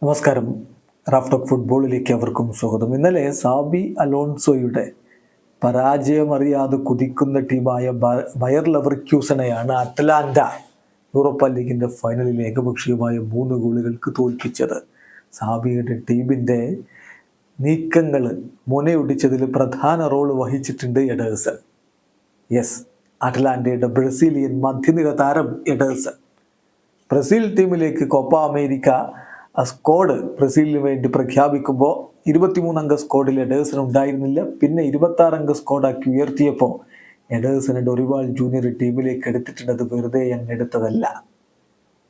നമസ്കാരം. റാഫ്റ്റോക്ക് ഫുട്ബോളിലേക്ക് അവർക്കും സ്വാഗതം. ഇന്നലെ സാബി അലോൺസോയുടെ പരാജയമറിയാതെ കുതിക്കുന്ന ടീമായ ബയർ ലെവർക്യൂസനെയാണ് അറ്റ്ലാന്റ യൂറോപ്പ ലീഗിൻ്റെ ഫൈനലിൽ ഏകപക്ഷീയമായ 3 ഗോളുകൾക്ക് തോൽപ്പിച്ചത്. സാബിയുടെ ടീമിൻ്റെ നീക്കങ്ങൾ മുനയൊടിച്ചതിൽ പ്രധാന റോള് വഹിച്ചിട്ടുണ്ട് എഡേഴ്സൺ. യെസ്, അറ്റ്ലാന്റയുടെ ബ്രസീലിയൻ മധ്യനിര താരം എഡേഴ്സൺ ബ്രസീൽ ടീമിലേക്ക് കോപ്പ അമേരിക്ക സ്ക്വാഡ് ബ്രസീലിന് വേണ്ടി പ്രഖ്യാപിക്കുമ്പോൾ 23 അംഗ സ്ക്വാഡിൽ എഡേഴ്സൺ ഉണ്ടായിരുന്നില്ല. പിന്നെ 26 അംഗ സ്ക്വാഡാക്കി ഉയർത്തിയപ്പോൾ എഡേഴ്സനെ ഡൊറിവാൾ ജൂനിയർ ടീമിലേക്ക് എടുത്തിട്ടുള്ളത് വെറുതെ എടുത്തതല്ല.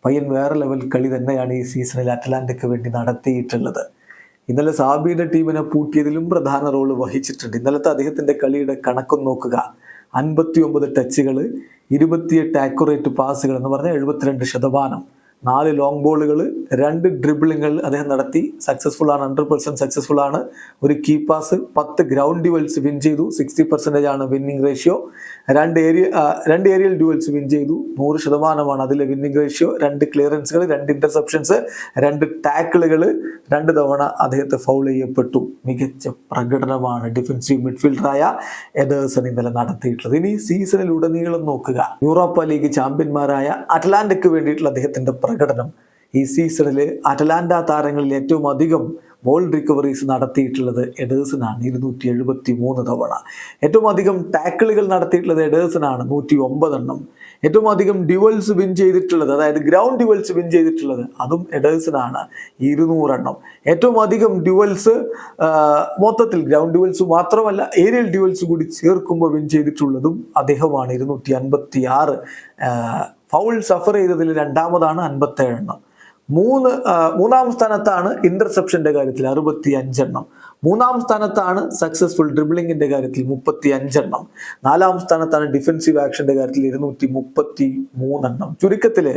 പയ്യൻ വേറെ ലെവൽ കളി തന്നെയാണ് ഈ സീസണിൽ അറ്റ്ലാന്റയ്ക്ക് വേണ്ടി നടത്തിയിട്ടുള്ളത്. ഇന്നലെ സാബിയുടെ ടീമിനെ പൂട്ടിയതിലും പ്രധാന റോള് വഹിച്ചിട്ടുണ്ട്. ഇന്നലത്തെ അദ്ദേഹത്തിൻ്റെ കളിയുടെ കണക്കൊന്ന് നോക്കുക. 59 ടച്ചുകൾ, 28 ആക്യുറേറ്റ് പാസുകൾ എന്ന് പറഞ്ഞാൽ 72%, 4 ലോങ് ബോളുകൾ, 2 ഡ്രിബിളിങ്ങൾ അദ്ദേഹം നടത്തി. സക്സസ്ഫുൾ ആണ്, 100% സക്സസ്ഫുൾ ആണ്. ഒരു key pass, 10 ground duels win ചെയ്തു, 60% ആണ് winning ratio. 2 aerial duels win ചെയ്തു, 100% അതിലെ വിന്നിങ് റേഷ്യോ. 2 ക്ലിയറൻസുകൾ, 2 ഇന്റർസെപ്ഷൻസ്, 2 ടാക്കിളുകൾ, 2 തവണ അദ്ദേഹത്തെ ഫൗൾ ചെയ്യപ്പെട്ടു. മികച്ച പ്രകടനമാണ് ഡിഫൻസീവ് മിഡ്ഫീൽഡറായ എഡേഴ്സൺ ഇന്നലെ നടത്തിയിട്ടുള്ളത്. ഇനി സീസണിലുടനീളം നോക്കുക. യൂറോപ്പ ലീഗ് ചാമ്പ്യന്മാരായ അറ്റ്ലാന്റയ്ക്ക് വേണ്ടിയിട്ടുള്ള അദ്ദേഹത്തിന്റെ പ്രകടനം. ഈ സീസണിൽ അറ്റ്ലാന്റ താരങ്ങളിൽ ഏറ്റവും അധികം ബോൾ റിക്കവറീസ് നടത്തിയിട്ടുള്ളത് എഡേഴ്സനാണ്, 273 തവണ. ഏറ്റവും അധികം ടാക്കിളുകൾ നടത്തിയിട്ടുള്ളത് എഡേഴ്സനാണ്, 109 എണ്ണം. ഏറ്റവും അധികം ഡ്യുവൽസ് വിൻ ചെയ്തിട്ടുള്ളത്, അതായത് ഗ്രൗണ്ട് ഡ്യുവൽസ് വിൻ ചെയ്തിട്ടുള്ളത്, അതും എഡേഴ്സനാണ്, 200 എണ്ണം. ഏറ്റവും അധികം ഡ്യുവൽസ് മൊത്തത്തിൽ ഗ്രൗണ്ട് ഡ്യുവൽസ് മാത്രമല്ല ഏരിയൽ ഡ്യുവൽസ് കൂടി ചേർക്കുമ്പോൾ വിൻ ചെയ്തിട്ടുള്ളതും അദ്ദേഹമാണ്, 256. ഫൗൾ സഫർ ചെയ്തതിൽ രണ്ടാമതാണ്, 57 എണ്ണം. മൂന്നാം സ്ഥാനത്താണ് ഇന്റർസെപ്ഷന്റെ കാര്യത്തിൽ 65 എണ്ണം. 3-ാം സ്ഥാനത്താണ് സക്സസ്ഫുൾ ഡ്രിബിളിങ്ങിന്റെ കാര്യത്തിൽ 35 എണ്ണം. 4-ാം സ്ഥാനത്താണ് ഡിഫൻസീവ് ആക്ഷന്റെ കാര്യത്തിൽ 233 എണ്ണം. ചുരുക്കത്തില്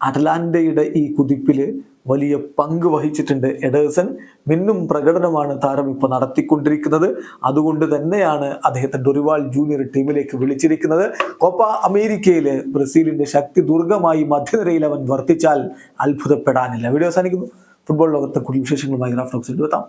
അറ്റ്ലാന്റയുടെ ഈ കുതിപ്പില് വലിയ പങ്ക് വഹിച്ചിട്ടുണ്ട് എഡേഴ്സൺ. മിന്നും പ്രകടനമാണ് താരം ഇപ്പോൾ നടത്തിക്കൊണ്ടിരിക്കുന്നത്. അതുകൊണ്ട് തന്നെയാണ് അദ്ദേഹത്തെ ഡൊറിവാൾ ജൂനിയർ ടീമിലേക്ക് വിളിച്ചിരിക്കുന്നത്. കോപ്പ അമേരിക്കയിലെ ബ്രസീലിന്റെ ശക്തി ദുർഗമായി മധ്യനിരയിൽ അവൻ വർത്തിച്ചാൽ അത്ഭുതപ്പെടാനില്ല. വീഡിയോ അവസാനിക്കുന്നു. ഫുട്ബോൾ ലോകത്തെ കൂടുതൽ വിശേഷങ്ങളുമായി റാഫ്റ്റോക്സിൽ എത്താം.